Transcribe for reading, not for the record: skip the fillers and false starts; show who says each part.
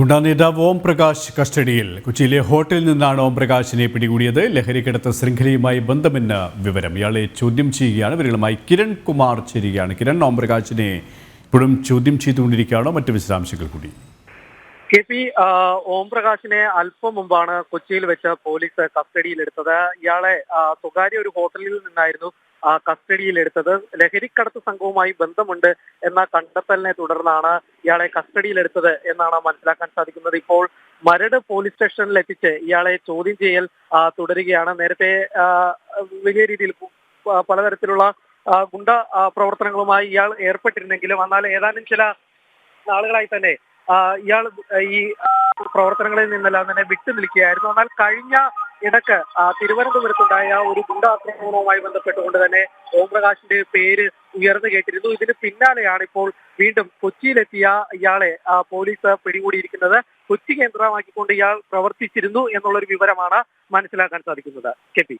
Speaker 1: ഗുണ്ടാ നേതാവ് ഓം പ്രകാശ് കസ്റ്റഡിയിൽ. കൊച്ചിയിലെ ഹോട്ടലിൽ നിന്നാണ് ഓം പ്രകാശിനെ പിടികൂടിയത്. ലഹരിക്കടത്ത് ശൃംഖലയുമായി ബന്ധമെന്ന വിവരം. ഇയാളെ ചോദ്യം ചെയ്യുകയാണ്. ഇവരുമായി കിരൺ കുമാർ ചേരുകയാണ്. കിരൺ, ഓം പ്രകാശിനെ ഇപ്പോഴും ചോദ്യം ചെയ്തുകൊണ്ടിരിക്കുകയാണോ? മറ്റു വിശദാംശങ്ങൾ കൂടി.
Speaker 2: ഓം പ്രകാശിനെ അല്പം മുമ്പാണ് കൊച്ചിയിൽ വെച്ച് പോലീസ് കസ്റ്റഡിയിലെടുത്തത്. ഇയാളെ സ്വകാര്യ ഒരു ഹോട്ടലിൽ നിന്നായിരുന്നു കസ്റ്റഡിയിലെടുത്തത്. ലഹരിക്കടത്ത് സംഘവുമായി ബന്ധമുണ്ട് എന്ന കണ്ടെത്തലിനെ തുടർന്നാണ് ഇയാളെ കസ്റ്റഡിയിലെടുത്തത് എന്നാണ് മനസ്സിലാക്കാൻ സാധിക്കുന്നത്. ഇപ്പോൾ മരട് പോലീസ് സ്റ്റേഷനിൽ എത്തിച്ച് ഇയാളെ ചോദ്യം ചെയ്യൽ തുടരുകയാണ്. നേരത്തെ വലിയ രീതിയിൽ പലതരത്തിലുള്ള ഗുണ്ട പ്രവർത്തനങ്ങളുമായി ഇയാൾ ഏർപ്പെട്ടിരുന്നെങ്കിലും എന്നാൽ ഏതാനും ചില നാളുകളായി തന്നെ ഇയാൾ ഈ പ്രവർത്തനങ്ങളിൽ നിന്നെല്ലാം തന്നെ വിട്ടു നിൽക്കുകയായിരുന്നു. എന്നാൽ കഴിഞ്ഞ ഇടക്ക് തിരുവനന്തപുരത്തുണ്ടായ ഒരു ഗുണ്ടാക്രമണവുമായി ബന്ധപ്പെട്ടുകൊണ്ട് തന്നെ ഓം പ്രകാശിന്റെ പേര് ഉയർന്നു കേട്ടിരുന്നു. ഇതിന് പിന്നാലെയാണ് ഇപ്പോൾ വീണ്ടും കൊച്ചിയിലെത്തിയ ഇയാളെ പോലീസ് പിടികൂടിയിരിക്കുന്നത്. കൊച്ചി കേന്ദ്രമാക്കിക്കൊണ്ട് ഇയാൾ പ്രവർത്തിച്ചിരുന്നു എന്നുള്ളൊരു വിവരമാണ് മനസ്സിലാക്കാൻ സാധിക്കുന്നത്. K P